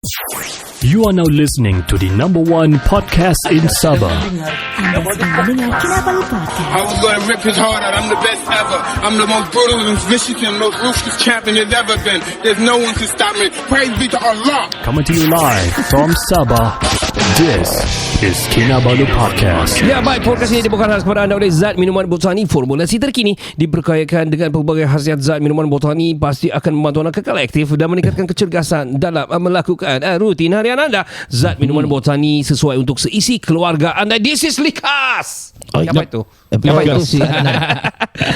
You are now listening to the number one podcast in Sabah. Mendengar Kinabalu Podcast. I was going to rip his heart out. I'm the best ever. I'm the most brutal and vicious and most ruthless champion there's ever been. There's no one to stop me. Praise be to Allah. Coming to you live from Sabah. This is Kinabalu Podcast. Ya, baik, podcast ini dibawakan khas kepada anda oleh Zat Minuman Botani. Formulasi terkini diberkayakan dengan pelbagai khasiat Zat Minuman Botani pasti akan membantu anda kekal aktif dan meningkatkan kecergasan dalam melakukan rutin harian anda. Zat Minuman Botani sesuai untuk seisi keluarga anda. This is Likas. Apa itu? Apa itu sih?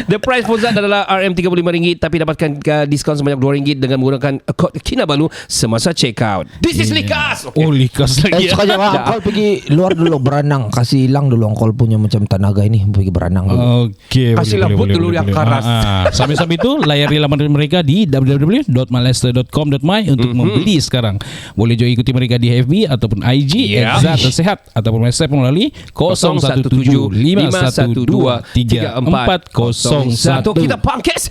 The price for Zat adalah RM35 tapi dapatkan diskaun sebanyak RM2 dengan menggunakan kod Kinabalu semasa check out. This is Likas. Oh, Likas lagi. Sekejap Angkol pergi luar dulu berenang. Kasih hilang dulu Angkol punya macam tenaga ini. Pergi berenang dulu. Okey, kasih lembut dulu yang karas. Sambil-sambil itu layari laman mereka di www.malester.com.my untuk membeli sekarang. Boleh juga ikuti mereka di FB ataupun IG Zat Sehat ataupun WhatsApp melalui 017-512-3401. Kita pangkes.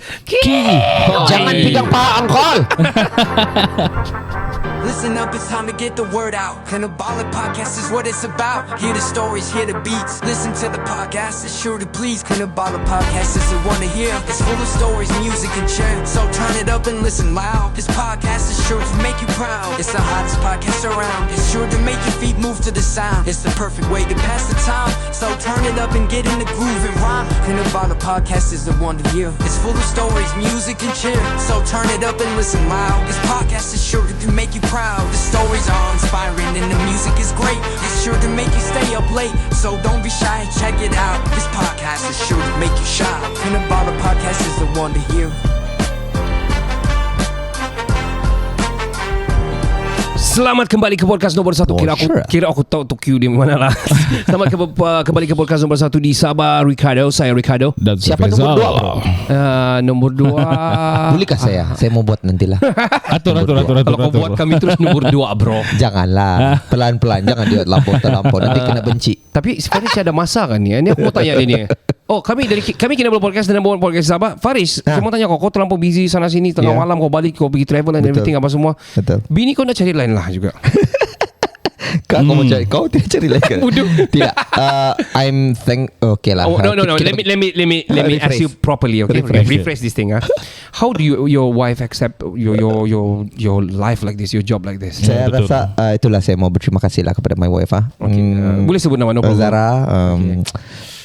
Jangan pegang paha Angkol. Listen up, it's time to get the word out. Kinabalu Podcast is what it's about. Hear the stories, hear the beats. Listen to the podcast, it's sure to please. Kinabalu Podcast is the one to hear. It's full of stories, music, and cheer. So turn it up and listen loud. This podcast is sure to make you proud. It's the hottest podcast around. It's sure to make your feet move to the sound. It's the perfect way to pass the time. So turn it up and get in the groove and rhyme. Kinabalu Podcast is the one to hear. It's full of stories, music, and cheer. So turn it up and listen loud. This podcast is sure to make you proud. The stories are inspiring and the music is great. It's sure to make you stay up late. So don't be shy, check it out. This podcast is sure to make you shine. Kinabalu Podcast is the one to hear. Selamat kembali ke podcast nombor 1. Kira aku tahu Tokyo di mana lah. Selamat kembali ke podcast nombor 1 di Sabah. Ricardo, saya Ricardo. Dan Siapa Faizal. nombor 2 bro? Nombor 2. Bolehkah saya? Saya mau buat nantilah. Atur. Kalau kau buat kami terus nombor 2 bro. Janganlah. Pelan-pelan. Jangan dia terlampau. Nanti kena benci. Tapi Faris ada masa kan ni? Ini aku mau tanya dia ni. Oh, kami Kinabalu Podcast dan number 1 podcast Sabah. Faris, saya mau tanya kau terlampau busy sana sini tengah malam kau balik kau pergi travel and everything apa semua. Betul. Bini kau nak cari lain lah juga. Kau mau cari, kau tidak cari lagi kan? Tidak. Okay lah. Oh, no. Let me ask you properly. Okay, rephrase this thing. How do your wife accept your life like this, your job like this? Saya rasa itulah saya mau berterima kasih lah kepada my wife. Okay. Boleh sebut nama no problem. Zara.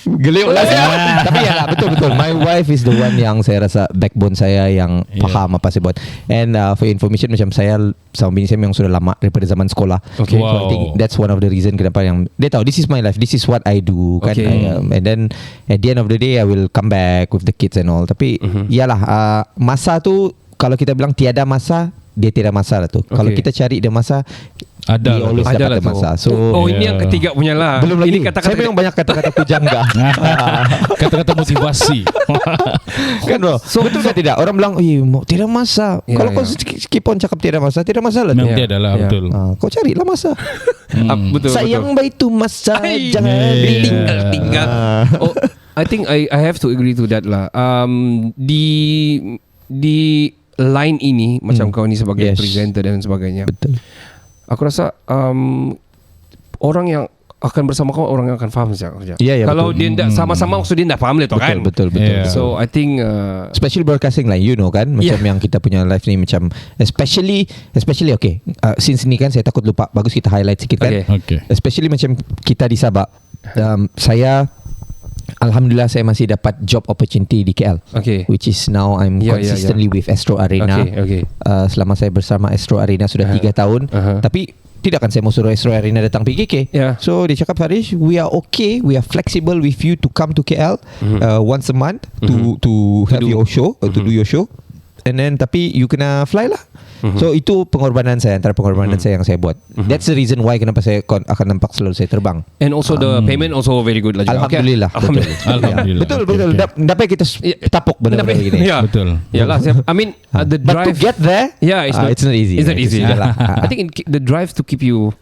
Geliuk lah saya. Tapi ya lah, betul. My wife is the one yang saya rasa backbone saya yang faham apa saya buat. And for information, macam saya sama bini saya memang sudah lama daripada zaman sekolah. Okay. So I think that's one of the reason kenapa yang dia tahu this is my life, this is what I do kan. Okay. And then at the end of the day I will come back with the kids and all. Tapi iyalah masa tu kalau kita bilang tiada masa, dia tidak masa lah tu. Kalau kita cari dia masa, ada dia always dapat ada masa. So ini yang ketiga punya lah. belum lagi. Ini kata-kata saya memang banyak kata-kata pujangga. Kata-kata motivasi. Kan bro, betul ke tidak? Orang bilang tidak masa. Kalau kau keep on cakap tidak masa, tidak masalah. Memang tiada lah, betul. Kau carilah masa. Betul. Sayang baik tu masa, jangan tinggal. Oh, I think I have to agree to that lah. Di line ini macam kau ni sebagai presenter dan sebagainya. Betul. Aku rasa orang yang akan bersama kau, orang yang akan faham saja. Ya, kalau betul. dia tidak sama-sama, maksud dia tidak faham tu kan. Betul. So I think special broadcasting lah, you know kan, macam yang kita punya live ni macam especially okay. Since ni kan saya takut lupa, bagus kita highlight sikit kan. Okay. Especially macam kita di Sabah. Alhamdulillah saya masih dapat job opportunity di KL. Okay. Which is now I'm consistently with Astro Arena. Okay. Selama saya bersama Astro Arena sudah 3 tahun. Tapi tidak kan saya mau suruh Astro Arena datang PKK. So dia cakap, Faris, we are okay, we are flexible with you to come to KL once a month to have your show, to do your show. And then tapi you kena fly lah. So itu pengorbanan saya, antara pengorbanan saya yang saya buat. That's the reason why kenapa saya akan nampak selalu saya terbang. And also the payment also very good lah juga. Alhamdulillah. Alhamdulillah. Betul. Dapat kita tapuk benda-benda begini. Betul. Yalah, I mean the But to drive. get there, It's not easy. It's not easy. I think the drive to keep you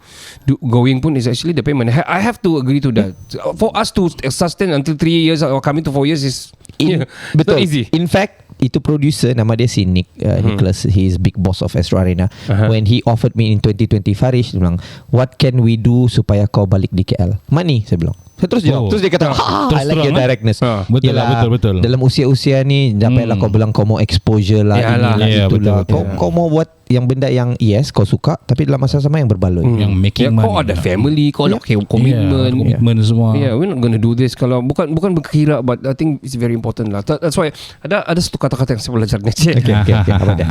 going pun is actually the payment. I have to agree to that. For us to sustain until 3 years or coming to 4 years is betul. not easy. In fact, itu producer nama dia si Nicholas, he is big boss of Astro Arena. When he offered me in 2020 Farish, dia bilang, what can we do supaya kau balik di KL? Money, saya bilang. Saya terus jawab. Terus dia kata, I like your directness. Betul lah, betul. Dalam usia-usia ni, dapatlah kau bilang kau mau exposure lah, inilah, itulah. Kau mau buat yang benda yang yes kau suka, tapi dalam masa sama yang berbaloi. Yang making money. Kau ada family, kau ada commitment semua. We're not going to do this kalau bukan berkira, but I think it's very important lah. That's why ada satu kata-kata yang saya belajar ni. Okay. Apa dia?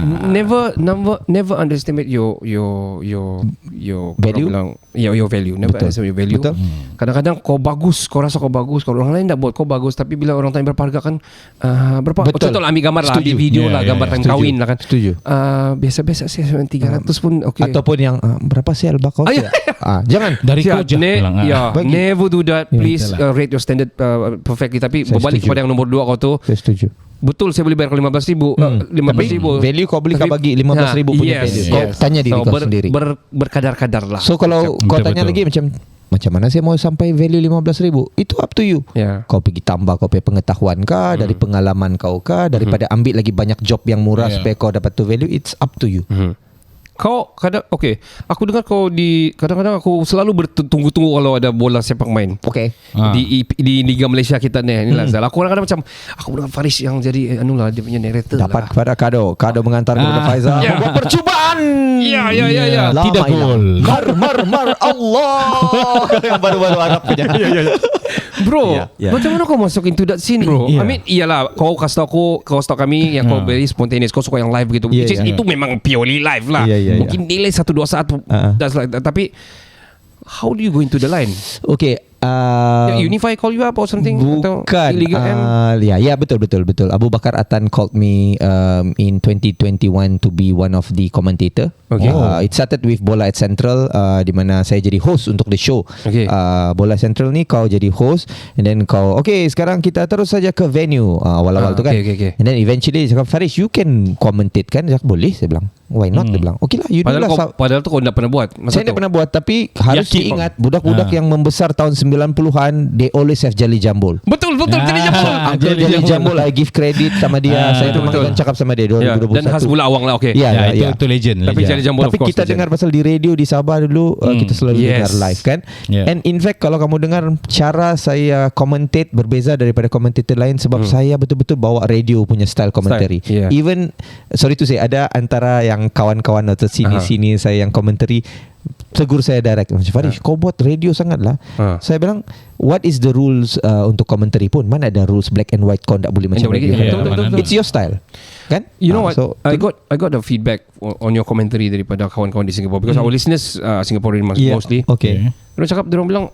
Never underestimate your value. Your value. Never underestimate your value. Betul. Kadang-kadang kau bagus, kau rasa kau bagus, kalau orang lain tak buat kau bagus, tapi bila orang lain berapa harga kan berapa? Contoh lah, ambil gambar lah, ambil video lah, gambar time kahwin lah kan. Setuju. Biasa-biasa sih 300 pun okay. Ataupun yang berapa sel bakal? Jangan dari kau je bilang. Never do that. Please rate your standard perfectly. Tapi berbalik kepada yang nombor 2 kau tu. Saya setuju. Betul, saya boleh bayar kau 15,000. 15,000 value kau beli, kau bagi 15,000 punya value. Kau tanya diri kau sendiri. Berkadar-kadar lah. So kalau kau tanya lagi macam mana saya mau sampai value 15,000, itu up to you. Kau pergi tambah kau punya pengetahuan kah, dari pengalaman kau kah, daripada ambil lagi banyak job yang murah supaya kau dapat tu value. It's up to you. Kau aku dengar kau kadang-kadang aku selalu bertunggu-tunggu kalau ada bola sepak main. Di Liga Malaysia kita ni. Inilah aku kadang-kadang macam aku dengar Faris yang jadi dia punya narrator. Dapat kepada Kado mengantar kepada Faizal. Membuat percubaan. Ya. Tidak gol. Mar Allah. Yang baru-baru Arab punya. Bro, macam mana kau masuk into that scene, bro? I mean, iyalah, kau kasih tahu kami yang kau very spontaneous, kau suka yang live gitu. Itu memang purely live lah. Mungkin delay 1-2 saat that's like that. Tapi how do you go into the line? Okay. Unify call you up or something? Bukan. Betul. Abu Bakar Atan called me in 2021 to be one of the commentator. It started with Bola at Central, di mana saya jadi host untuk the show. Bola Central ni kau jadi host, and then kau sekarang kita terus saja ke venue awal-awal tu kan. And then eventually dia cakap, Farish, you can commentate kan? Saya cakap, boleh. Saya bilang, why not? Dia bilang, okay lah, you do lah. Padahal tu kau tak pernah buat. Saya tak pernah buat, tapi harus diingat budak-budak yang membesar tahun 90-an, they always have Jali Jambul. Betul Jali Jambul. Uncle Jali Jambul, I give credit sama dia. Saya memang kan cakap sama dia 2021. Dan Hasbullah Awang lah. Itu legend. Tapi Jali Jambul, tapi kita dengar pasal di radio di Sabah dulu, kita selalu dengar live kan. And in fact kalau kamu dengar cara saya commentate berbeza daripada kommentator lain, sebab saya betul-betul bawa radio punya style commentary. Even sorry to say, ada antara yang kawan-kawan atau sini saya yang commentary tegur saya direct, macam Farish, kau buat radio sangat lah. Saya bilang, what is the rules untuk commentary pun? Mana ada rules black and white, kau tak boleh macam radio. It's your style kan? You know what, I got the feedback on your commentary daripada kawan-kawan di Singapore, because our listeners Singaporean mostly. Mereka cakap, dia bilang,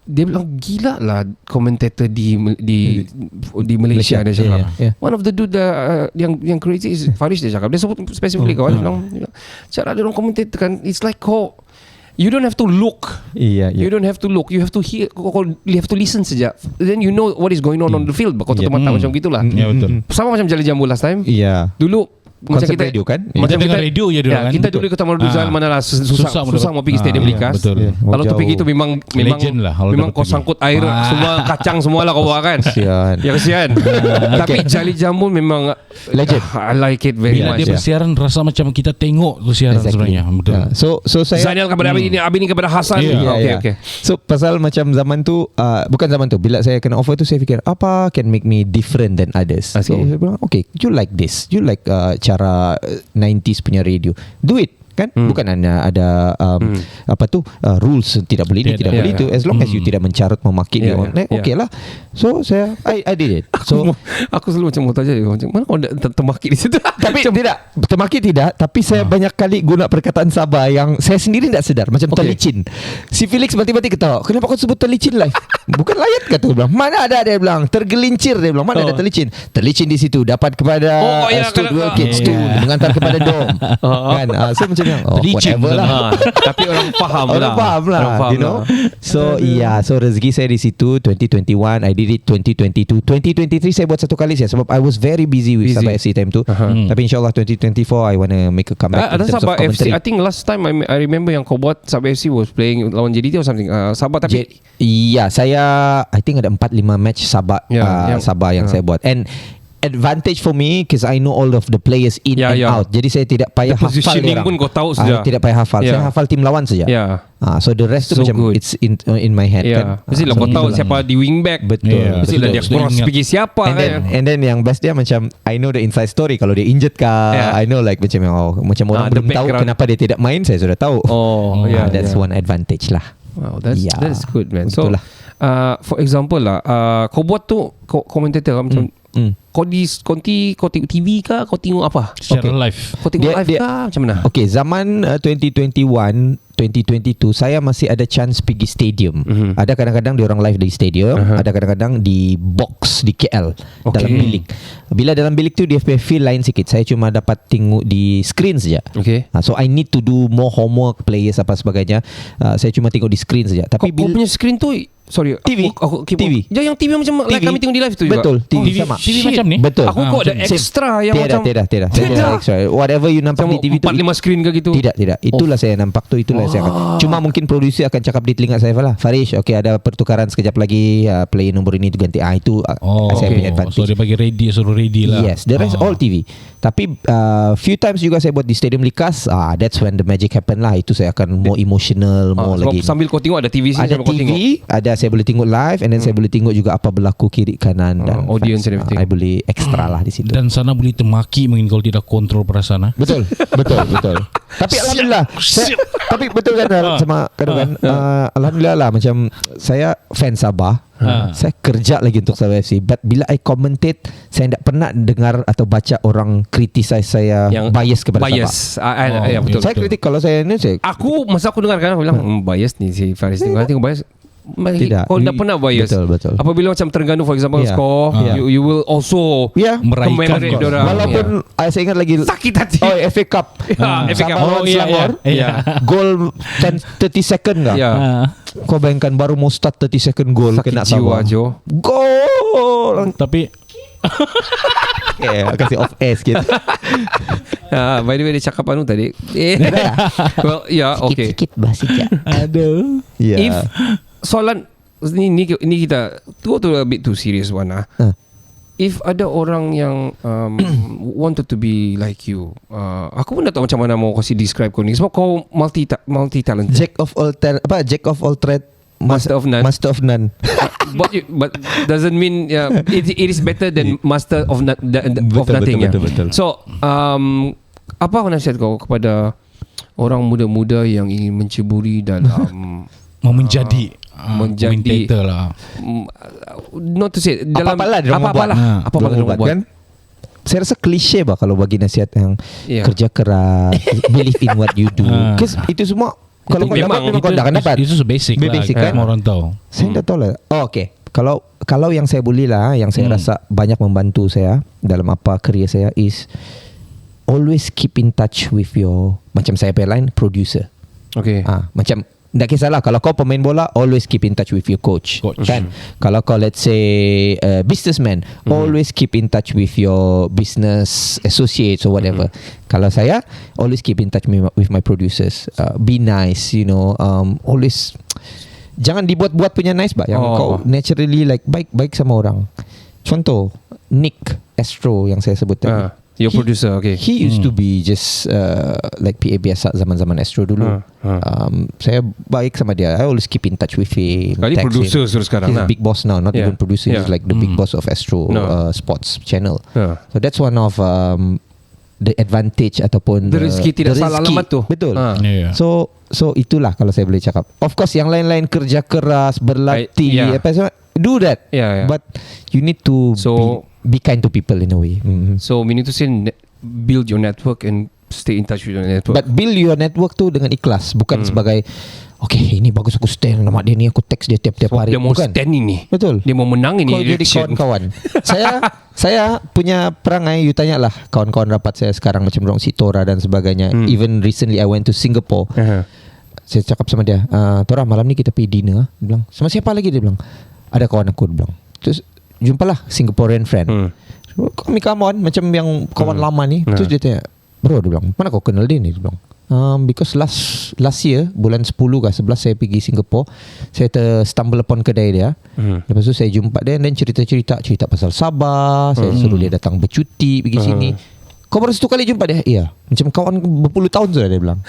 dia bilang gila lah commentator di Malaysia. Dia cakap one of the dude yang crazy is Farish. Dia cakap, dia sebut specifically kawan bilang, cara dia orang commentator kan, it's like you don't have to look. You don't have to look. You have to hear. You have to listen saja. Then you know what is going on the field. Kau teman macam gitulah. Betul. Sama macam Jali Jambul last time. Dulu macam kita radio kan, macam kita dengar radio je dulu kan. Kita dulu ke Taman Ruzal, mana lah susah mau pergi stadium Likas. Kalau tu pergi tu memang kau sangkut air semua, kacang semua lah kau bawa kan. Kesian. Tapi Jali Jambul memang legend. I like it very much. Dia bersiaran rasa macam kita tengok tu siaran sebenarnya. Betul. So saya Zainal kepada Abini kepada Hasan. Okay. So pasal macam zaman tu, bukan zaman tu, bila saya kena offer tu, saya fikir apa can make me different than others. So saya bilang, okay, you like this, you like cara 90s punya radio, do it kan. Bukan hanya ada rules, tidak boleh ini, tidak boleh itu, as long as you tidak mencarut memaki dia orang, okay lah. So saya I did it. So aku selalu macam mau tanya macam mana kau termaki di situ. Tapi tidak termaki, tidak, tapi saya banyak kali guna perkataan Sabah yang saya sendiri tidak sedar, macam terlicin. Si Felix mati-mati ketawa, kenapa kau sebut terlicin live? Bukan layat kata dia bilang. Mana ada, dia bilang tergelincir, dia bilang mana ada terlicin. Terlicin di situ dapat kepada kids tu mengantar kepada dom kan. So macam whatever lah. Tapi orang faham lah, you know. So so rezeki saya di situ 2021, I did it 2022, 2023 saya buat satu kali sebab I was very busy with Sabah FC time tu. Tapi insyaAllah 2024 I wanna make a comeback. Ada Sabah FC, I think last time I remember yang kau buat Sabah FC was playing lawan JDT or something. Sabah tapi saya I think ada 4-5 match Sabah Sabah yang saya buat. And advantage for me because I know all of the players in and out. Jadi saya tidak payah hafal positioning orang. pun kau tahu sudah. Tidak payah hafal. Saya hafal tim lawan saja. So the rest tu macam it's in my head kan. Mestilah kau tahu siapa di wingback. Betul. Mestilah dia cross pergi siapa. And then yang best dia macam I know the inside story. Kalau dia injured kah, I know like macam macam orang belum tahu kenapa dia tidak main, saya sudah tahu. That's one advantage lah. Wow, that's good, man. So for example lah, kau buat tu komentator macam kau tengok TV kah, kau tengok apa? Secara live. Kau tengok live kah macam mana? Okay, zaman 2021 2022 saya masih ada chance pergi stadium. Ada kadang-kadang dia orang live di stadium, ada kadang-kadang di box di KL dalam bilik. Bila dalam bilik tu dia feel lain sikit. Saya cuma dapat tengok di screen saja. So I need to do more homework, players apa sebagainya. Saya cuma tengok di screen saja. Tapi kau punya screen tu TV. TV. Yang TV macam like kami tengok di live tu juga. Betul, TV sama. TV macam ni. Betul. Aku kok ada extra yang macam Tidak extra. Whatever you nampak di TV tu 4-5 screen ke gitu. Tidak. Itulah saya nampak tu, itulah saya akan. Cuma mungkin producer akan cakap di telinga saya lah, Farish, okay ada pertukaran sekejap lagi, player nombor ini tu ganti. Itu saya punya advantage. So dia bagi ready, suruh ready lah. Yes, the rest all TV. Tapi few times juga saya buat di Stadium Likas. That's when the magic happen lah. Itu saya akan more emotional, more lagi. Sambil kau tengok ada TV sini, ada TV, ada saya boleh tengok live, and then saya boleh tengok juga apa berlaku kiri kanan dan audience and everything. I boleh extra lah di situ. Dan sana boleh termaki mungkin kalau tidak kontrol perasaan. Betul. Tapi alhamdulillah, tapi betul kan sama kadang alhamdulillah lah, macam saya fan Sabah. Saya kerja lagi untuk Sabah FC, but bila I commentate, saya tidak pernah dengar atau baca orang criticize saya yang bias kepada Sabah. Ya, betul. Saya kritik kalau saya ni, aku masa aku dengar kan, aku bilang bias ni si Faris ni. Kalau tengok bias, tidak. Kau tak pernah bias. Betul. Apabila macam Terengganu for example score, you will also meraihkan orang. Walaupun saya ingat lagi sakit hati. FA Cup. FA Cup lawan Selangor. Gol 30 second enggak? Kau bayangkan baru mau start 30 second gol kena Sabah. Gol. Tapi kasih off air sikit. By the way dia cakap anu tadi. Well, okay. Sikit bahasa je. Aduh. If soalan ni kita go to a bit too serious one lah. If ada orang yang wanted to be like you, aku pun tak tahu macam mana mau kasih describe kau ni. Sebab kau multi talent. Jack of all trade, master of none. But doesn't mean it is better than master of nothing. Betul. So apa nasihat kau kepada orang muda-muda yang ingin menceburi dalam mau menjadi commentator lah. Not to say dalam apa-apalah buat kan. Saya rasa klise bah kalau bagi nasihat yang kerja keras, believe in what you do. Because itu semua kalau kau dapat memang kau akan dapat. Itu basic lah kan. Orang tahu. Saya tak tahu lah. Okay. Kalau yang saya boleh lah, yang saya rasa banyak membantu saya dalam apa kerja saya is always keep in touch with your, macam saya punya line, producer. Okay. Macam tak kisahlah, kalau kau pemain bola, always keep in touch with your coach. Kan? Kalau kau let's say businessman, always keep in touch with your business associates or whatever. Kalau saya, always keep in touch with my producers. Be nice, always jangan dibuat-buat punya nice bah. Yang kau naturally like baik sama orang. Contoh Nick Astro yang saya sebut tadi. Your producer, okay. He used to be just like PA biasa zaman-zaman Astro dulu. Saya baik sama dia. I always keep in touch with him. Kali producer suruh sekarang. He's a big boss now. Not even producer. He's like the big boss of Astro Sports channel. So that's one of the advantage ataupun the rezeki tidak salah alamat tu. Betul. So itulah kalau saya boleh cakap. Of course yang lain-lain kerja keras, berlatih, apa semua, do that. But you need to be kind to people in a way. So meaning to say build your network and stay in touch with your network. But build your network tu dengan ikhlas, bukan sebagai okay ini bagus aku stand nama dia ni, aku text dia tiap-tiap hari. Dia mau stand ini. Betul. Dia mau menang ini. Kau jadi kawan-kawan. Saya punya perangai, you tanya lah kawan-kawan rapat saya sekarang macam orang Sitora dan sebagainya. Even recently I went to Singapore. Saya cakap sama dia, Tora malam ni kita pergi dinner. Dia bilang, sama siapa lagi? Dia bilang, ada kawan aku. Dia bilang, terus jumpalah Singaporean friend. Kami come on macam yang kawan lama ni. Terus dia tanya, bro, dia bilang, mana kau kenal dia ni? Dia bilang, Because last year bulan 10 ke 11 saya pergi Singapore. Saya stumble upon kedai dia. Lepas tu saya jumpa dia dan cerita pasal Sabah. Saya suruh dia datang bercuti pergi sini. Kau baru satu kali jumpa dia? Iya. Macam kawan berpuluh tahun sudah dia bilang.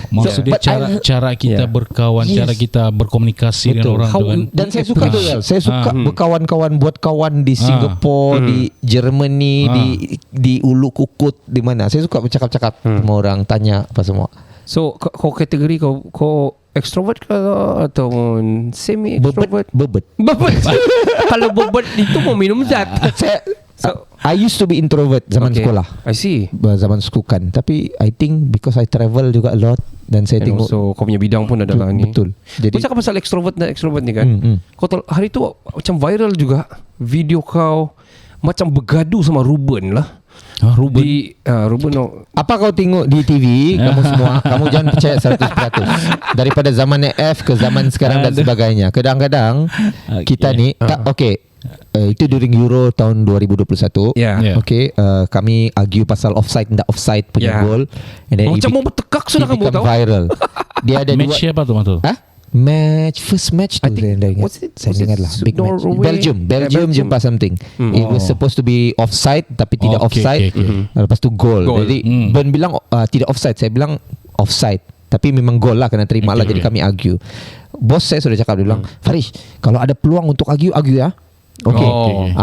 Maksudnya cara kita berkawan, cara kita berkomunikasi dengan orang tu kan. Dan saya suka tu kan. Saya suka berkawan-kawan, buat kawan di Singapore, di Germany, di Ulu Kukut, di mana. Saya suka bercakap-cakap sama orang, tanya apa semua. So kau kategori kau extrovert ke atau semi extrovert? Bebet. Kalau bebet itu mau minum zat. I used to be introvert zaman sekolah. I see. Zaman sukukan. Tapi I think because I travel juga a lot dan saya tengok so kau punya bidang pun adalah ni. Betul. Jadi kau cakap pasal extrovert ni kan. Kau hari tu macam viral juga video kau macam bergaduh sama Ruben lah. Ruben. Ruben apa kau tengok di TV kamu semua, kamu jangan percaya 100%. Daripada zaman F ke zaman sekarang dan sebagainya. Kadang-kadang kita ni itu during Euro tahun 2021. Okay, kami argue pasal offside dan offside punya goal. And then macam mau bertekak sudah kamu tahu. Viral. Dia ada match siapa tu Matul? First match tu saya ingat lah, big match. Belgium jumpa something. It was supposed to be offside tapi tidak offside. Lepas tu goal. Jadi Ben bilang tidak offside, saya bilang offside. Tapi memang gol lah, kena terima lah. Jadi kami argue. Bos saya sudah cakap, dia bilang, Farish, kalau ada peluang untuk argue ya.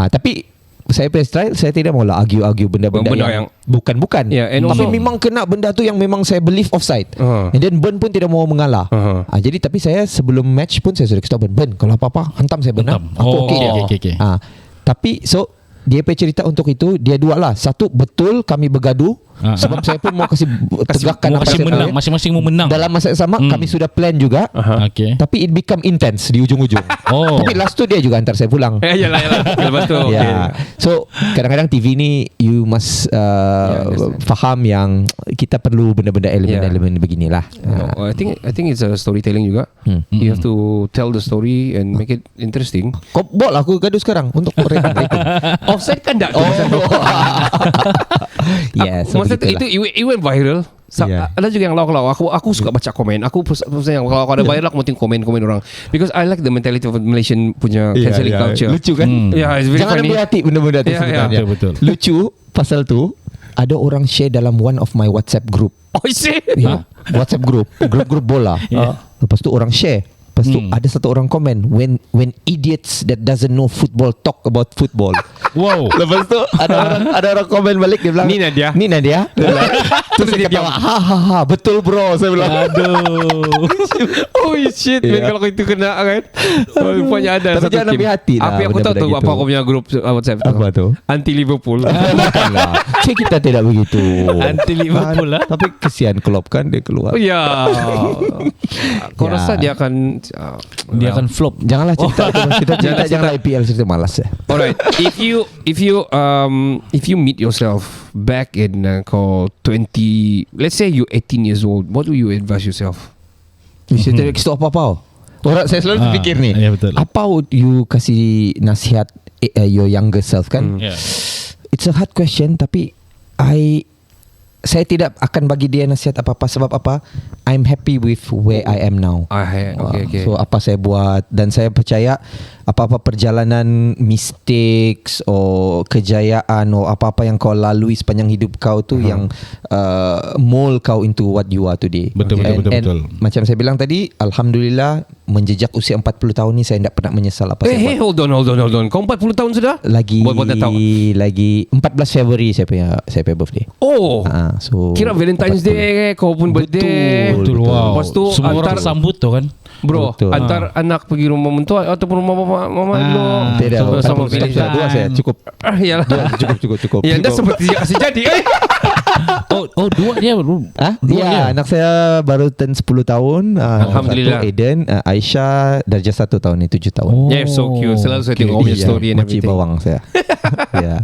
Tapi saya trial, saya tidak maulah argue benda-benda yang bukan. Tapi memang kena benda tu yang memang saya believe offside. And then Ben pun tidak mau mengalah. Jadi tapi saya sebelum match pun saya sudah kasih tahu Ben, kalau apa-apa hantam saya benar. Aku okey. Tapi so dia cerita untuk itu, dia dua lah. Satu, betul kami bergaduh. Sebab saya pun mau kasih tegakkan apa saya menang. Masing-masing mau menang. Dalam masa yang sama kami sudah plan juga. Tapi it become intense di ujung-ujung. Tapi last tu dia juga hantar saya pulang. Yalah. Lepas tu So kadang-kadang TV ni you must faham yang kita perlu benda-benda elemen beginilah. I think it's a storytelling juga. You have to tell the story and make it interesting. Kau boleh aku gaduh sekarang untuk rating. Offside kan tak? Yes. Masa itu it went viral. Ada juga yang aku suka baca komen. Aku yang kalau ada viral aku mau tengok komen orang, because I like the mentality of Malaysian punya cancelling culture. Lucu kan? It's very jangan funny. ambil hati benda-benda tu sebenarnya. Betul. Lucu pasal tu ada orang share dalam one of my WhatsApp group. WhatsApp group bola. Lepas tu orang share. Lepas tu ada satu orang komen, when idiots that doesn't know football talk about football. Wow. Lepas tu ada orang komen balik, dia bilang, Ni Nadia. Terus dia ketawa, ha betul bro, saya bilang. Aduh. Oh shit, kalau itu kena kan. Rupanya ada tapi satu jangan ambil hati lah. Apa aku tahu tu, apa aku punya grup WhatsApp tu? Apa tu? Anti Liverpool. Bukanlah. Kita tidak begitu. Anti Liverpool lah. Tapi kesian Klopp kan dia keluar. Kau rasa dia akan flop. Janganlah cerita janganlah IPL cerita malas ya. Alright, if you meet yourself back in 20, let's say you 18 years old, what do you advise yourself? Saya tidak kisah apa-apa. Orang saya selalu fikir ni, betul. apa you kasih nasihat your younger self kan? It's a hard question, tapi saya tidak akan bagi dia nasihat apa-apa. Sebab apa? I'm happy with where I am now. Okay. So apa saya buat, dan saya percaya apa-apa perjalanan mistakes or kejayaan or apa-apa yang kau lalui sepanjang hidup kau tu yang mold kau into what you are today. Betul. Macam saya bilang tadi, alhamdulillah menjejak usia 40 tahun ni saya tidak pernah menyesal apa saya buat. Hold on. Kau 40 tahun sudah? Lagi 14 Februari saya punya birthday. So kira Valentine's Day kau pun birthday. Betul. Wow. Lepas tu semua orang sambut tu kan. Bro, antar anak pergi rumah mentua ataupun rumah mama lo. Tidak, sama pilih dua saya cukup. Yalah. Cukup. Ya, anda seperti kasih jadi. Dua dia. Ya, anak saya baru turn 10 tahun. Alhamdulillah. Satu Aiden, Aisyah darjah 1 tahun ni 7 tahun. So cute. Selalu saya tengok your story and everything. Makcik bawang saya.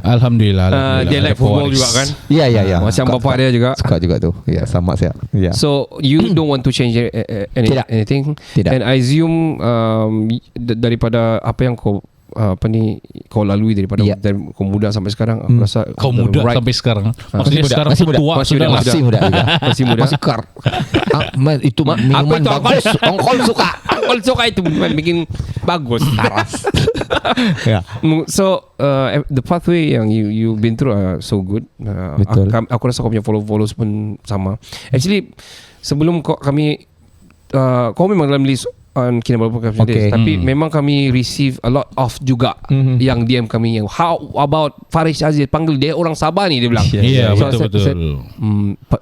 Alhamdulillah. Dia like football juga kan? Ya. Macam bapak dia juga. Suka juga tu. Ya, sama saya. Ya. So you don't want to change anything? Tidak. And I assume daripada apa yang kau kau lalui daripada dari kau muda sampai sekarang, aku rasa Kau muda sampai sekarang. Maksudnya muda, sekarang masih tu muda, tua masih sudah muda, lah. masih muda juga. Masih muda. Masih kar. Itu minuman itu bagus. Ongkol suka. Ongkol suka itu bikin bagus. Taras. Ya. So the pathway yang you been through are so good. Betul. Aku rasa kau punya followers pun sama. Actually sebelum kami kau memang dalam list on Kinabalu Podcast, tapi memang kami receive a lot of juga yang DM kami yang how about Faris Aziz, panggil dia orang Sabah ni, dia bilang. Ya, So, betul-betul.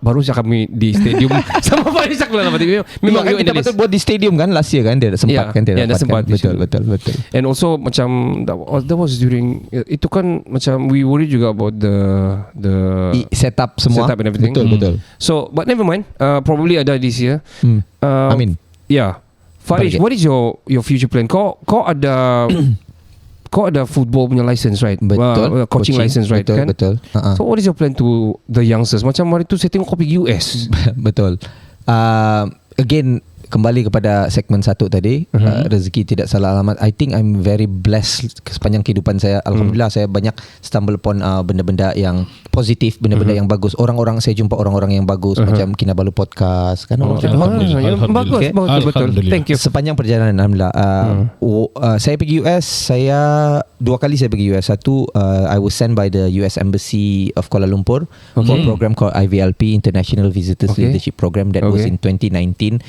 baru saja kami di stadium sama Faris aku lah. Memang kan kita betul buat di stadium kan last year kan, dia sempat kan dia dah sempat. betul. And also macam that was during itu kan macam we worry juga about the setup semua. setup and everything. Betul. So but never mind, probably ada this year. Amin. Yeah. Faris, what is your future plan? Kau ada kau ada football punya license, right? Betul. Coaching license, right? Betul, Kan? betul. So what is your plan to the youngsters? Macam hari tu saya tengok kau pergi US. Betul. Again, kembali kepada segmen 1 tadi, rezeki tidak salah alamat. I think I'm very blessed sepanjang kehidupan saya. Alhamdulillah saya banyak stumble upon benda-benda yang positif, benda-benda yang bagus. Orang-orang saya jumpa orang-orang yang bagus macam Kinabalu Podcast kan. Bagus, betul. Thank you. Sepanjang perjalanan alhamdulillah. Saya pergi US, 2 kali saya pergi US. Satu, I was sent by the US Embassy of Kuala Lumpur for a program called IVLP, International Visitors Leadership Program, that was in 2019.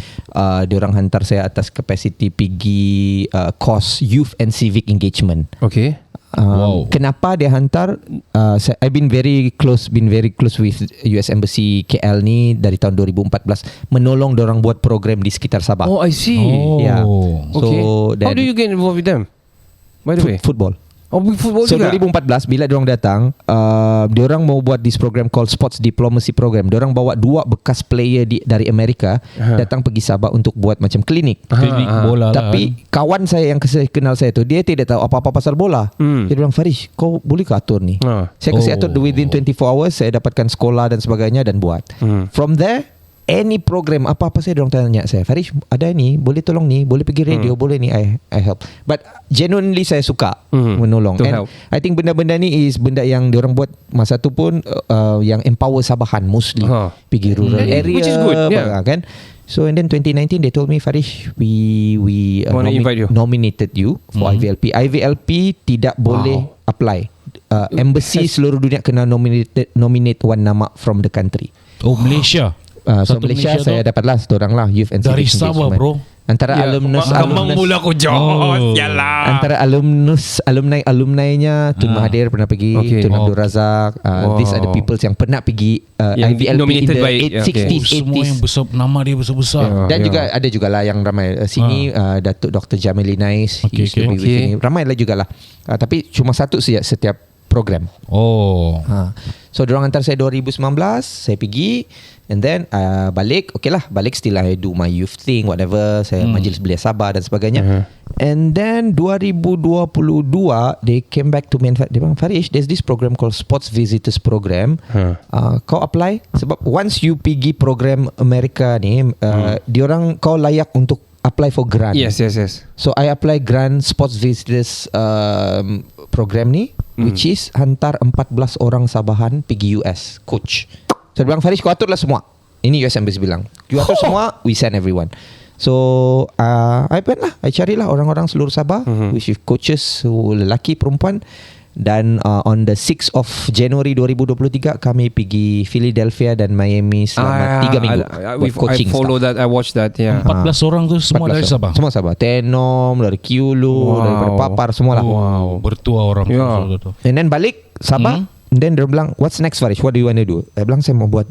Diorang hantar saya atas capacity pergi course Youth and Civic Engagement. Okay. Kenapa dia hantar? I've been very close with US Embassy KL ni dari tahun 2014, menolong diorang buat program di sekitar Sabah. Oh, I see. Yeah. Okay. So How do you get involved with them? By the way. Football. Oh, football So juga. 2014 bila diorang datang, diorang mau buat this program called Sports Diplomacy Program. Diorang bawa 2 bekas player dari Amerika datang pergi Sabah untuk buat macam klinik. Klinik bola lah. Tapi kawan saya yang kenal saya tu, dia tidak tahu apa-apa pasal bola. Dia bilang, Faris, kau boleh ke atur ni? Saya kasih atur within 24 hours. Saya dapatkan sekolah dan sebagainya dan buat. From there, any program apa-apa saya dorang tanya saya, Faris ada ni, boleh tolong ni, boleh pergi radio, boleh ni, I help. But genuinely saya suka menolong. And help. I think benda-benda ni is benda yang diorang buat masa tu pun yang empower Sabahan mostly. Pergi rural area, which is good, yeah. kan. So and then 2019 they told me, Faris, we nominated you for IVLP. IVLP tidak boleh apply. Embassy seluruh dunia kena nominate one nama from the country. Oh, Malaysia. So Malaysia saya dapatlah seorang lah Youth and dari Civic Sabah, Engagement. bro. Antara alumnus mula ko Diyos. Yalah. antara alumni-nya Tun Mahathir pernah pergi, Tun Abdul Razak. These are the people yang pernah pergi Yang IVLP in nominated the by 60s, Semua yang 80s. besar, nama dia besar-besar. Dan juga ada jugalah yang ramai sini Datuk Dr. Jamil Inais, he used to be with sini. Ramai lah jugalah. Tapi cuma satu saja setiap program. Oh. So diorang hantar saya 2019, saya pergi and then balik, okay lah, balik still I do my youth thing, whatever, saya majlis belia Sabah dan sebagainya. And then 2022 they came back to me and dia bilang, Faris, there's this program called Sports Visitors Program. Kau apply sebab once you pergi program Amerika ni, diorang kau layak untuk apply for grant. Yes. So I apply grant Sports Visitors program ni, which is hantar 14 orang Sabahan pergi US coach. So dia bilang, Faris, kau aturlah semua. Ini US Embassy bilang, you atur semua, we send everyone. So I went lah, I carilah orang-orang seluruh Sabah, which is coaches, lelaki, perempuan. Dan on the 6th of January 2023 kami pergi Philadelphia dan Miami selama 3 minggu buat coaching. I follow that, I watch that. 14 orang tu semua dari Sabah. Semua Sabah. Tenom, dari Kiulu, daripada Papar, semua lah. Wow, bertua orang tu. And then balik Sabah, and then dia bilang, what's next, Faris? What do you want to do? Saya bilang, saya mau buat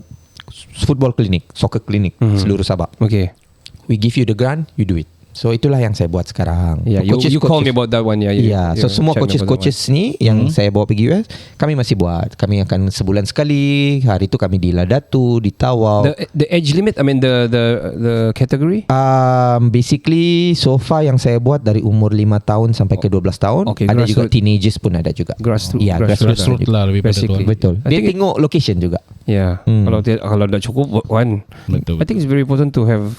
football clinic, soccer clinic seluruh Sabah. Okay. We give you the grant, you do it. So itulah yang saya buat sekarang. Yeah, you call me about that one. So semua coaches ni yang saya bawa pergi US, kami masih buat. Kami akan sebulan sekali. Hari tu kami di Ladatu, di Tawau. The age limit, I mean the category? Basically so far yang saya buat dari umur 5 tahun sampai ke 12 tahun. Okay, ada juga teenagers pun ada juga. Grassroots. Ya, Grassroots lah lebih pada tu. Betul. Dia tengok location juga. Yeah. Kalau dah cukup one. Betul. I think it's very important to have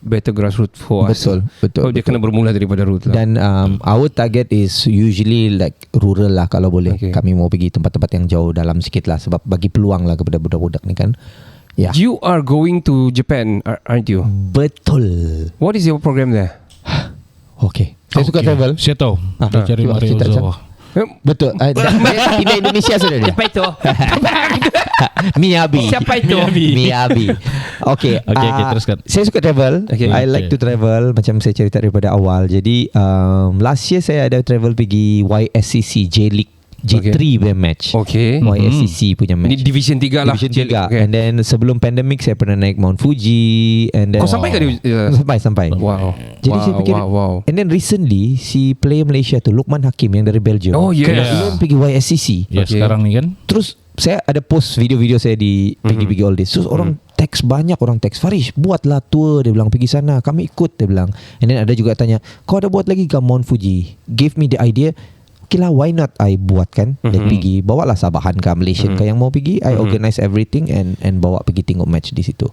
better grassroots for us. Betul. Betul, Dia kena bermula daripada root lah. Dan our target is usually like rural lah kalau boleh. Kami mau pergi tempat-tempat yang jauh dalam sikit lah, sebab bagi peluang lah kepada budak-budak ni kan. Yeah. You are going to Japan, aren't you? Betul. What is your program there? Okay. Saya suka travel. Saya tahu. Dia cari cuba Mario cerita, Zawa. Betul. Dia pindah Indonesia sudah dia. Siapa itu? Miyabi. Siapa itu? Miyabi. Okay, teruskan. Saya suka travel. I like to travel. Macam saya cerita daripada awal. Jadi last year saya ada travel pergi YSCC J-League J3 punya match. YSCC punya match. Ini Division 3 lah. Division 3. And then sebelum pandemic saya pernah naik Mount Fuji. And then Kau sampai ke dia? Sampai. Wow. Jadi saya fikir and then recently si player Malaysia tu Luqman Hakim yang dari Belgium. Oh yes. Dia pergi YSCC. Ya sekarang ni kan. Terus saya ada post video-video saya di pergi all this. Terus orang teks, banyak orang teks, Farish buatlah tour, dia bilang, pergi sana, kami ikut, dia bilang. And then ada juga tanya, kau ada buat lagi ke Mount Fuji? Give me the idea. Okay lah, why not I buat kan. Dan pergi, bawalah Sabahan ke Malaysian ke yang mau pergi. I organize everything and bawa pergi tengok match di situ.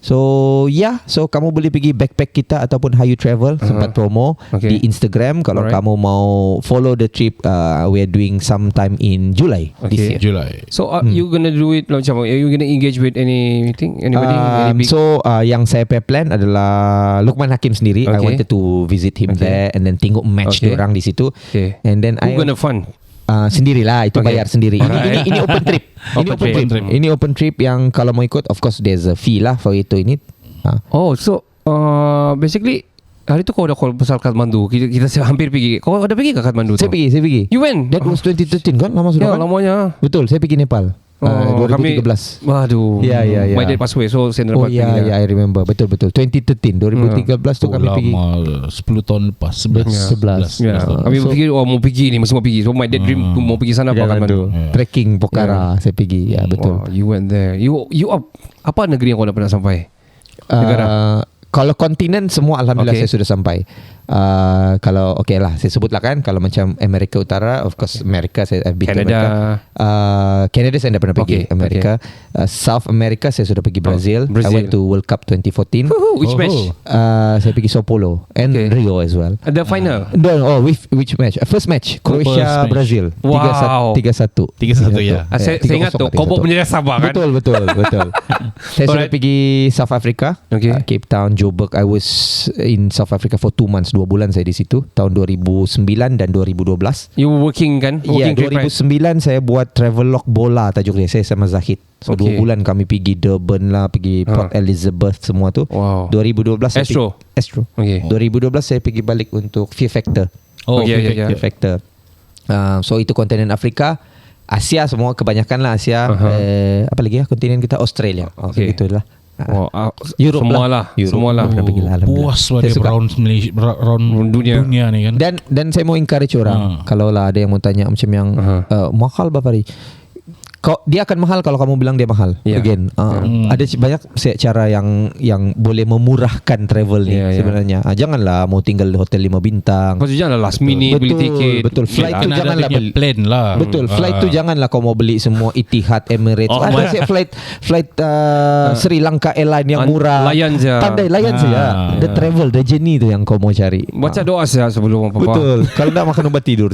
So so kamu boleh pergi backpack kita ataupun Hayu Travel, sempat promo di Instagram. Kalau kamu mau follow the trip, we are doing sometime in July this year. July. So you gonna do it macam, are you gonna engage with anything, anybody? Any big? So yang saya plan adalah Luqman Hakim sendiri. I wanted to visit him there and then tengok match diorang di situ. And then Who gonna fund? Sendirilah, itu bayar sendiri. Ini open trip. Ini open trip yang kalau mau ikut, of course there's a fee lah for itu ini. Oh, so basically hari tu kau dah call pasal Kathmandu. Kita hampir pergi. Kau ada pergi ke Kathmandu? Saya pergi. You went? That was 2013 kan? Lama sudah kan? Lamanya. Betul, saya pergi Nepal. 2013. Waduh. Ya. My dad passed away, so saya dapat pergi. I remember. Betul. 2013, 2013 tu kami pergi. Lama, 10 tahun lepas. 11. Kami fikir mau pergi ni, mesti mau pergi. So my dad dream mau pergi sana Kathmandu. Trekking Pokhara saya pergi. Ya, betul. You went there. You apa negeri yang kau dah pernah sampai? Negara. Kalau kontinen semua alhamdulillah saya sudah sampai. Kalau lah saya sebutlah kan, kalau macam Amerika Utara, of course Amerika saya been to Amerika. Canada saya dah pernah pergi. Amerika. South America saya sudah pergi Brazil. I went to World Cup 2014. Which match? Saya pergi Sao Paulo and Rio as well. The final. Which match? First match Croatia Brazil. Wow. 3-1 ya. Saya ingat tu kau bawa bendera Sabah kan? Betul. Saya sudah pergi South Africa, Cape Town, Joburg. I was in South Africa for 2 months, 2 bulan saya di situ, tahun 2009 dan 2012. You working kan? Ya, 2009 saya buat travelog bola tajuk dia. Saya sama Zahid. So 2 bulan kami pergi Durban lah, pergi Port Elizabeth semua tu. 2012 Astro. 2012 saya pergi balik untuk Fear Factor. Fear Factor. So itu kontinen Afrika, Asia semua, kebanyakan lah Asia. Apa lagi ya kontinen kita? Australia. Itulah. Europe semua lah. Puas pada round dunia ni kan. Dan saya mau encourage orang, kalau lah ada yang mau tanya macam yang mahal berapa hari, dia akan mahal kalau kamu bilang dia mahal. Again, ada banyak cara yang boleh memurahkan travel ni sebenarnya. Janganlah mau tinggal di hotel 5 bintang. Janganlah last minute beli tiket. Betul. Flight tu janganlah beli plan lah. Betul. Flight tu janganlah kau mau beli semua Etihad, Emirates. Ada flight Sri Lanka Airline yang murah. Layan je. Pandai layan saja. The travel, the journey tu yang kau mau cari. Baca doa saja sebelum apa-apa. Betul. Kalau tak makan ubat tidur.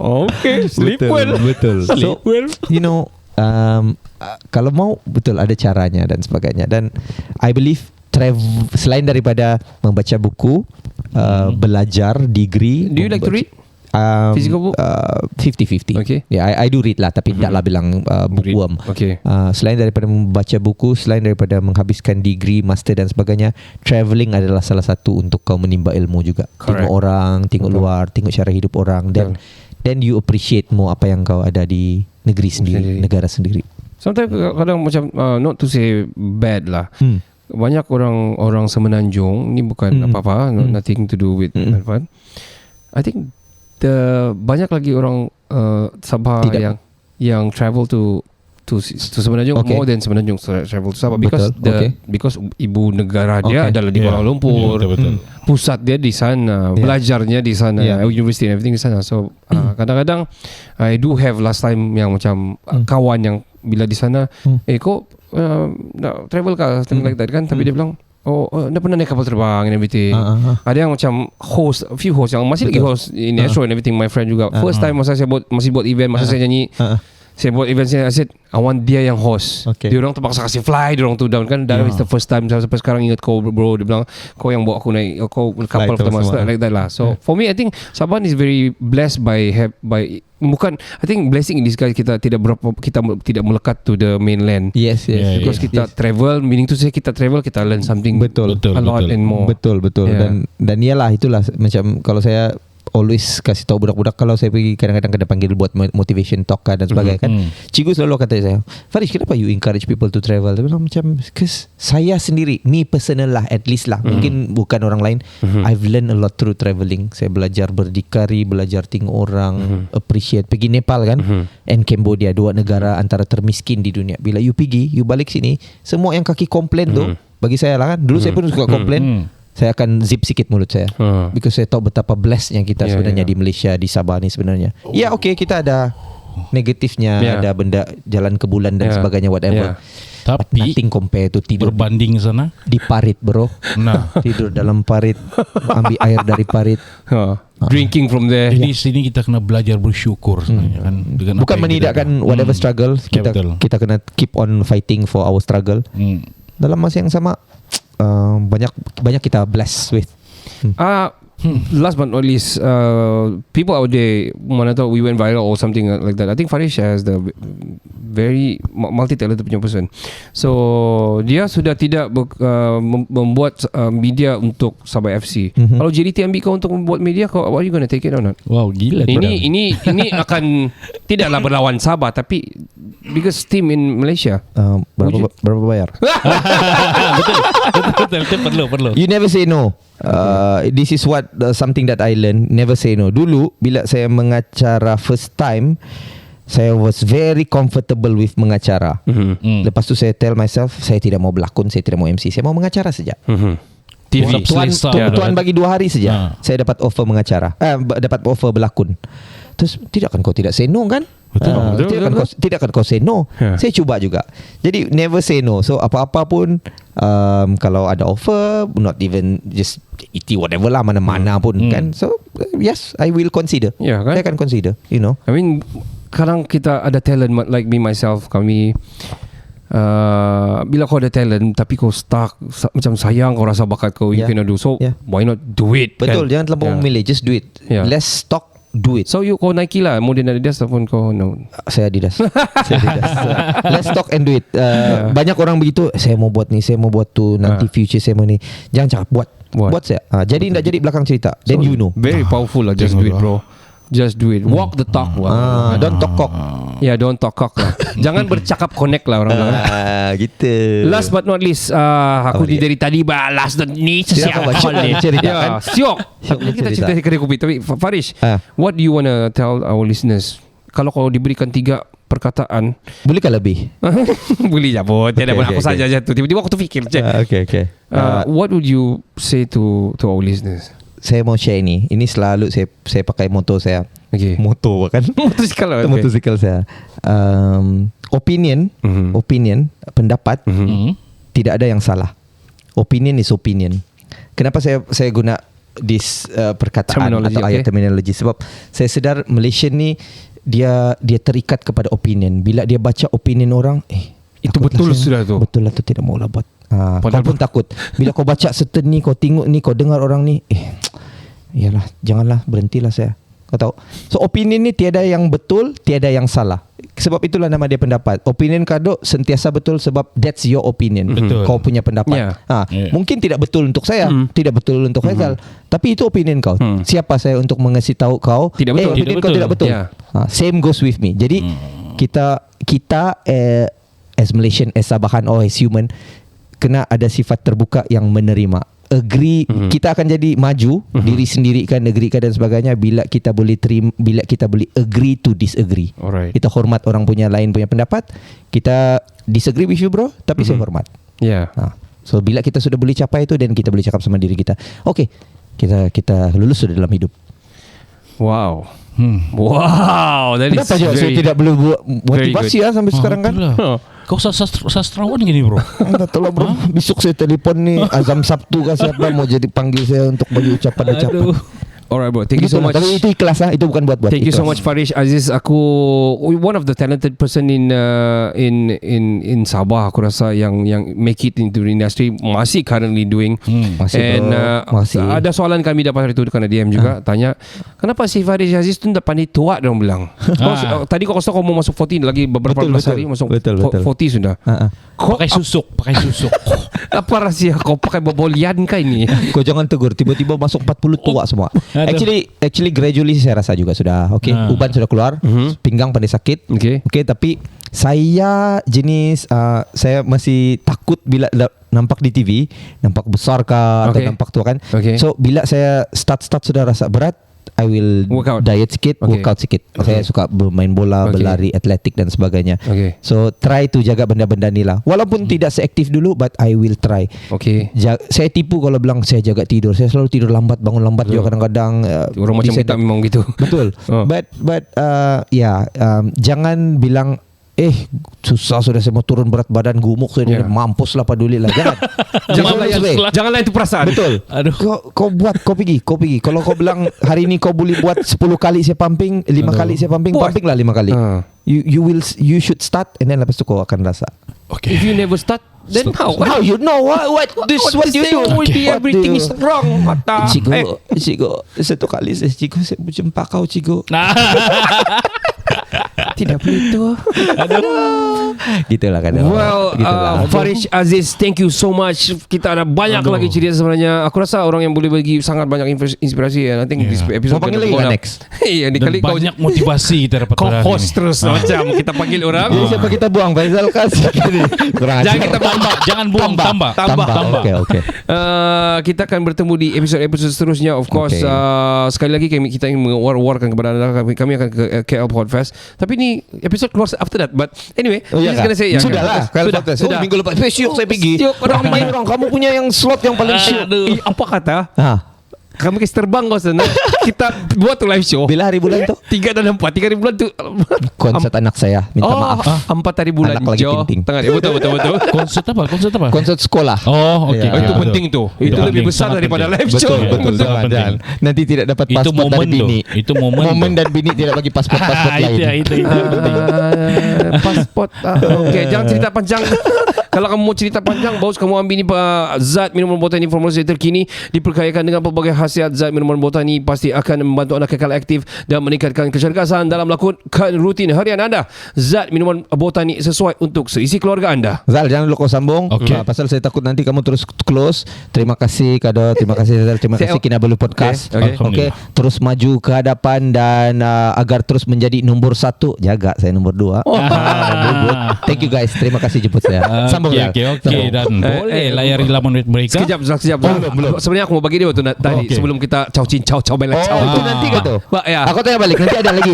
Okay, sleep well. Betul. So, kalau mau betul ada caranya dan sebagainya. Dan I believe selain daripada membaca buku, belajar, degree. Do you like to read? Physical book? 50-50. I do read lah, tapi taklah bilang bookworm. Selain daripada membaca buku, selain daripada menghabiskan degree, master dan sebagainya, travelling adalah salah satu untuk kau menimba ilmu juga. Tengok orang, tengok luar, tengok cara hidup orang, dan then you appreciate more apa yang kau ada di negeri sendiri, negara sendiri. Sometimes kadang macam not to say bad lah. Banyak orang semenanjung ni bukan apa-apa, nothing to do with Irfan. I think banyak lagi orang Sabah yang travel to Semenanjung more than Semenanjung travel to Sabah because ibu negara dia adalah di Kuala Lumpur. Pusat dia di sana, belajarnya di sana, university and everything di sana. So kadang-kadang I do have last time yang macam kawan yang bila di sana kau nak travel ke something like that kan, tapi dia bilang dah pernah naik kapal terbang and everything. Ada yang macam host, few host yang masih lagi host in Astro and everything. My friend juga first time masa saya masih buat event, masa saya nyanyi, saya buat event saya, I said I want dia yang host. Dia orang terpaksa kasih fly, dia orang tu down kan. That is the first time sampai sekarang ingat kau bro. Dia bilang kau yang bawa aku naik, kau kapal pertama like that lah. So for me I think Saban is very blessed by bukan, I think blessing in disguise kita tidak melekat to the mainland. Yes. Because kita travel, meaning to say kita travel, kita learn something Betul. a lot and more. Betul. Dan iyalah itulah macam kalau saya always kasih tahu budak-budak kalau saya pergi kadang-kadang kena panggil buat motivation talk dan sebagainya kan. Cikgu selalu kata saya, Farish, kenapa you encourage people to travel? Dia bilang macam, cause saya sendiri, me personal lah, at least lah, mungkin bukan orang lain, I've learned a lot through travelling. Saya belajar berdikari, belajar tengok orang, appreciate. Pergi Nepal kan, and Cambodia, 2 negara antara termiskin di dunia. Bila you pergi, you balik sini, semua yang kaki komplain tu, bagi saya lah kan, dulu saya pun suka komplain, saya akan zip sikit mulut saya, because saya tahu betapa blessednya kita sebenarnya di Malaysia, di Sabah ni sebenarnya. Ya okay, kita ada negatifnya, ada benda jalan ke bulan dan sebagainya, whatever. Tapi nothing compare to tidur berbanding sana di parit bro. Tidur dalam parit, ambil air dari parit, drinking from there. Jadi sini kita kena belajar bersyukur sebenarnya kan. Bukan menidakkan whatever struggle, kita kena keep on fighting for our struggle. Dalam masa yang sama banyak kita blessed with. Last but not least, people out there, mana tahu we went viral or something like that. I think Farish has the very multi-talented punya person. So dia sudah tidak membuat media untuk Sabah FC. Kalau JDT ambil kau untuk membuat media, kau are you gonna take it or not? Wow, gila. Ini akan tidaklah berlawan Sabah, tapi biggest team in Malaysia. Berapa bayar? Betul. Perlu. You never say no. This is what something that I learned. Never say no. Dulu bila saya mengacara first time, saya was very comfortable with mengacara. Lepas tu saya tell myself, saya tidak mau berlakon, saya tidak mau MC, saya mau mengacara saja. TV Tuan bagi 2 hari saja, saya dapat offer mengacara, dapat offer berlakon. Terus tidak kan kau tidak say no kan? Tidak kan kau say no. Saya cuba juga. Jadi never say no. So apa-apa pun, kalau ada offer, not even just iti whatever lah, mana-mana pun kan. So yes, I will consider. Kan? Saya akan consider, you know. I mean, kadang kita ada talent, like me myself, kami bila kau ada talent tapi kau stuck, macam sayang kau rasa bakat kau, you cannot do, so why not do it? Betul, kan? jangan terlampau memilih, just do it. Less talk, do it. So you kau Nike lah, kemudian Adidas ataupun kau no? Saya Adidas. Let's talk and do it. Banyak orang begitu, saya mau buat ni, saya mau buat tu, nanti future saya mau ni. Jangan cakap buat saya. Jadi tidak jadi belakang cerita. Then you know. Very powerful lah. Just do it bro. Just do it. Walk the talk. Don't talk cock. Don't talk cock lah. Jangan bercakap connect lah orang bilang. Gitu. Last but not least, aku dari tadi balas dan ni siapa ni? Siok. Kita cerita kedai kopi. Tapi Farish, what do you want to tell our listeners? Kalau kau diberikan 3 perkataan, bolehkah lebih? Boleh je pun. Tiada pun aku saja tu. Tiba-tiba aku terfikir je. Okay. What would you say to our listeners? Saya mau share ini. Ini selalu saya pakai moto saya. Moto kan? Motosikal saya. Opinion, pendapat, tidak ada yang salah. Opinion is opinion. Kenapa saya guna this perkataan atau ayat terminologi? Sebab saya sedar Malaysia ni dia terikat kepada opinion. Bila dia baca opinion orang, itu betul sudah tu. Betul lah tu, tidak maulah buat. Kau pun takut. Bila kau baca certain ni, kau tengok ni, kau dengar orang ni, iyalah, janganlah, berhentilah saya. Kau tahu. So opinion ni tiada yang betul, tiada yang salah. Sebab itulah nama dia pendapat. Opinion kado sentiasa betul sebab that's your opinion. Betul. Kau punya pendapat. Mungkin tidak betul untuk saya, tidak betul untuk Faizal, tapi itu opinion kau. Siapa saya untuk mengasih tahu kau tidak betul. Opinion kau tidak betul. Same goes with me. Jadi kita as Malaysian, as Sabahan or as human, kena ada sifat terbuka yang menerima. Agree, kita akan jadi maju diri sendiri kan, agree kan dan sebagainya bila kita boleh terima, bila kita boleh agree to disagree. Alright. Kita hormat orang punya lain punya pendapat. Kita disagree with you bro, tapi saya hormat. So bila kita sudah boleh capai itu, dan kita boleh cakap sama diri kita, okay, kita lulus sudah dalam hidup. Wow. Wow, that Kenapa is saya tidak boleh buat motivasi sampai sekarang kan? Itulah. Kau sastrawan gini bro. Tolong bro, besok saya telefon nih Azam Sabtu ke siapa mau jadi panggil saya untuk bagi ucapan-ucapan. Alright bro, thank you so much. Tapi itu ikhlas lah, itu bukan buat-buat. Thank you so ikhlas. much Farish Aziz. Aku one of the talented person in Sabah, aku rasa yang make it into the industry, masih currently doing. Masih And bro, masih. ada soalan kami dapat hari itu kena DM juga tanya, kenapa si Farish Aziz tu dah pandai tua, dia orang bilang. Tadi kau kata kau mau masuk 40 lagi beberapa belas hari masuk 40 sudah. Kau Pakai susuk. apa rahsia kau pakai bobolian kah ini? Kau jangan tegur, tiba-tiba masuk 40 tua semua. Actually gradually saya rasa juga sudah uban sudah keluar, pinggang pandai sakit. Okay, tapi saya jenis saya masih takut bila nampak di TV, nampak besar kah atau nampak tua kan. So bila saya start sudah rasa berat, I will diet sikit, workout sikit. Saya suka bermain bola, berlari, atletik dan sebagainya. So try to jaga benda-benda ni lah. Walaupun tidak seaktif dulu, but I will try. Saya tipu kalau bilang saya jaga tidur. Saya selalu tidur lambat, bangun lambat juga kadang-kadang. Orang macam kita memang gitu. Betul. But jangan bilang susah sudah saya mau turun berat badan gemuk saya mampus lah peduli lah. Jangan layan itu perasaan. Betul. Kau buat, kau pergi. Kalau kau bilang hari ini kau boleh buat 10 kali saya pumping, 5 kali saya pumping lah 5 kali. You should start and then lepas tu kau akan rasa. If you never start, then how you know what you do? Everything is wrong. Cikgu, satu kali saya berjumpa kau cikgu. Tidak begitu. Gitulah kan. Well, Farish Aziz, thank you so much. Kita ada banyak lagi cerita sebenarnya. Aku rasa orang yang boleh bagi sangat banyak inspirasi. I think this episode mau panggil lagi kan next? Iya, Dan kali kau banyak motivasi kita dapat kau host terus macam kita panggil orang. Jadi siapa kita buang? Faizal kasih. Jangan kita Jangan buang, tambah. Okay. Kita akan bertemu di episod seterusnya. Of course, sekali lagi kita ingin mengawar-awarkan kepada anda. Kami akan ke KL Podfest. Tapi ni episod keluar after that. But anyway, Sudahlah. Sudah. Minggu lepas syuk saya pergi. Orang main orang. Kamu punya yang slot yang paling syuk. Apa kata? Kami kasi terbang kau sana. Kita buat tu live show. Bila hari bulan tu? 3 dan 4. 3 hari bulan tu konsert anak saya. Minta maaf. 4 hari bulan. Anak lagi penting. Betul. Konsert apa? Konsert sekolah. Oh, okey. Itu penting tu. Itu lebih besar daripada live show. Betul. Nanti tidak dapat pasport dari bini. Itu momen dan bini tidak bagi pasport lain. Itu penting. Pasport. Okey, jangan cerita panjang. Kalau kamu mau cerita panjang, bagus kamu ambil ni zat minuman botani formulasi terkini diperkayakan dengan pelbagai khasiat. Zat minuman botani pasti akan membantu anda kekal aktif dan meningkatkan kecergasan dalam melakukan rutin harian anda. Zat minuman botani sesuai untuk seisi keluarga anda. Zal, jangan dulu kau sambung. Pasal saya takut nanti kamu terus close. Terima kasih Kado, terima kasih Zal, terima kasih Kinabalu Podcast. Okay. Terus maju ke hadapan dan agar terus menjadi nombor 1. Jaga saya nombor 2. Thank you guys. Terima kasih jemput saya. Okey. Dan boleh layari laman mereka. Sekejap. Belum. Sebenarnya aku mau bagi dia waktu tadi sebelum kita ciao bella ciao. Itu nanti kan tu. Ya. Aku tanya balik, nanti ada lagi.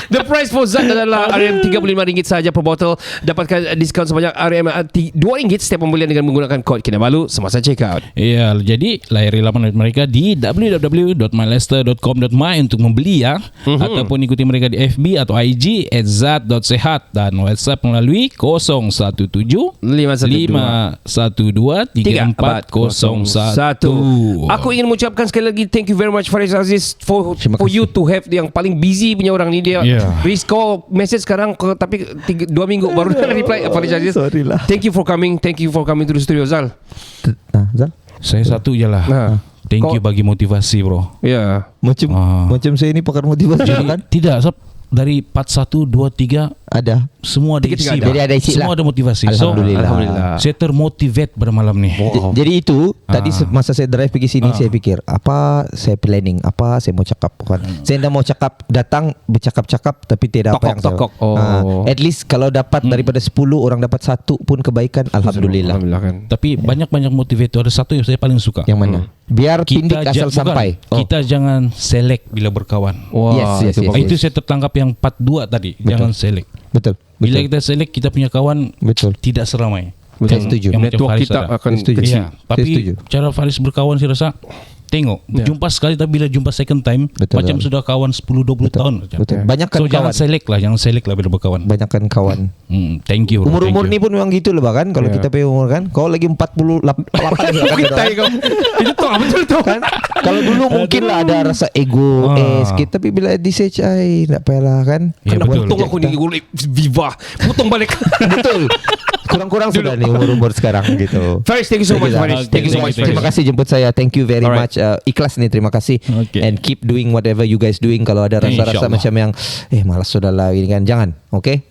The price for Zat adalah RM35 saja per botol. Dapatkan diskaun sebanyak RM2 setiap pembelian dengan menggunakan kod Kinabalu semasa check out. Ya, jadi layari laman mereka di www.mylester.com.my untuk membeli ataupun ikuti mereka di FB atau IG @zat.sehat dan WhatsApp melalui 012-512-3401. Aku ingin mengucapkan sekali lagi thank you very much Farish Aziz for you to have yang paling busy punya orang ni. Dia Riz kau message sekarang tapi 2 minggu baru reply Farish Aziz. Sorry lah. Thank you for coming to the studio Zal. Zal? Saya satu je lah. Thank you bagi motivasi bro. Ya. Macam saya ini pakar motivasi kan? Tidak, dari part 1, 2, 3 ada. Semua ada isi. Jadi ada isi semua lah. ada motivasi. Alhamdulillah. Saya termotivate pada malam ni. Jadi itu tadi masa saya drive pergi sini saya fikir apa saya planning, apa saya mau cakap kan. Saya tidak mau cakap datang bercakap-cakap tapi tidak apa yang tokok. At least kalau dapat daripada 10 orang dapat 1 pun kebaikan, alhamdulillah. Kan. Tapi banyak motivator. Ada satu yang saya paling suka. Yang mana? Biar pindik asal sampai. Kita jangan select bila berkawan. Yes. Itu saya tertangkap yang part 2 tadi. Betul. Jangan select. Betul. Bila kita select, kita punya kawan tidak seramai. Saya setuju. Yang macam Network Faris kita ada. akan Setuju. kecil. Tapi Setuju. cara Faris berkawan saya rasa tengok jumpa sekali, tapi bila jumpa second time macam sudah kawan 10-20 tahun macam. Betul. Banyakkan So kawan. jangan select lah bila berkawan. Banyakkan kawan. Thank you bro. Umur-umur ni pun memang gitu lah bahkan. Kalau kita punya umur kan, kau lagi 48 Itu tu betul tu kan. Kalau dulu mungkin lah ada rasa ego sikit, tapi bila di stage tak payahlah kan. Ya, Kena betul. potong aku ni Viva. Potong balik. Betul. Kurang-kurang sudah nih umur-umur sekarang gitu. Faris, thank you so much Faris. Thank you so much. Terima kasih jemput saya. Thank you very much. Ikhlas nih, terima kasih. Okay. And keep doing whatever you guys doing. Kalau ada rasa-rasa macam yang malas sudah lah ini kan, jangan. Okay.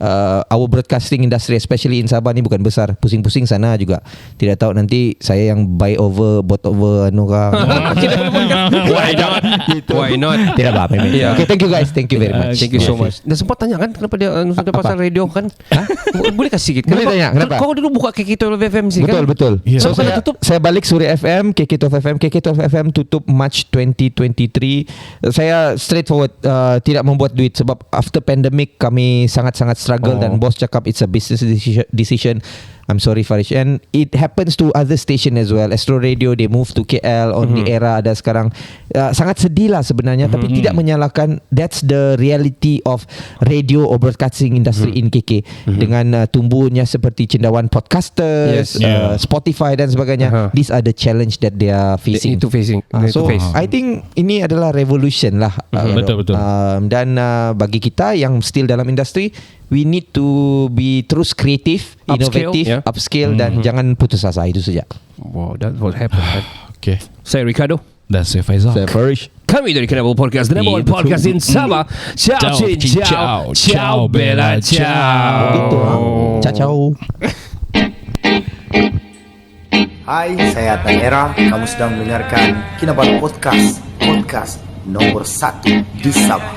Our broadcasting industry especially in Sabah ni bukan besar. Pusing-pusing sana juga. Tidak tahu nanti saya yang bought over Why not? Why not? Tidak apa-apa. Okay, thank you guys. Thank you very much. Thank you so much. Dah sempat tanya kan kenapa dia sudah pasal radio kan? Boleh kasih sikit. Boleh tanya, kenapa? Kau dulu buka KK12 FM sih kan? Betul. Yeah. So Kenapa tutup? saya balik Suria FM, KK12 FM tutup March 2023. Saya straightforward, tidak membuat duit sebab after pandemic kami sangat-sangat struggle dan bos cakap it's a business decision. I'm sorry Farish, and it happens to other station as well. Astro Radio they move to KL on the era ada sekarang. Sangat sedih lah sebenarnya, tapi tidak menyalahkan. That's the reality of radio or broadcasting industry in KK. Dengan tumbuhnya seperti cendawan podcasters, Spotify dan sebagainya. These are the challenge that they are facing. Itu facing. So I think ini adalah revolution lah. Betul. Dan bagi kita yang still dalam industri, we need to be terus kreatif, inovatif, upscale dan jangan putus asa. Itu saja. Wow, that will happen. Okay. Saya Ricardo. Dan saya Faizal. Saya Farish. Kami dari Kinabalu Podcast, the number one podcast in Sabah. Ciao, Bella, ciao. Begitu. Ciao. Hai, saya Tanera. Kamu sedang mendengarkan Kinabalu Podcast nomor 1 di Sabah.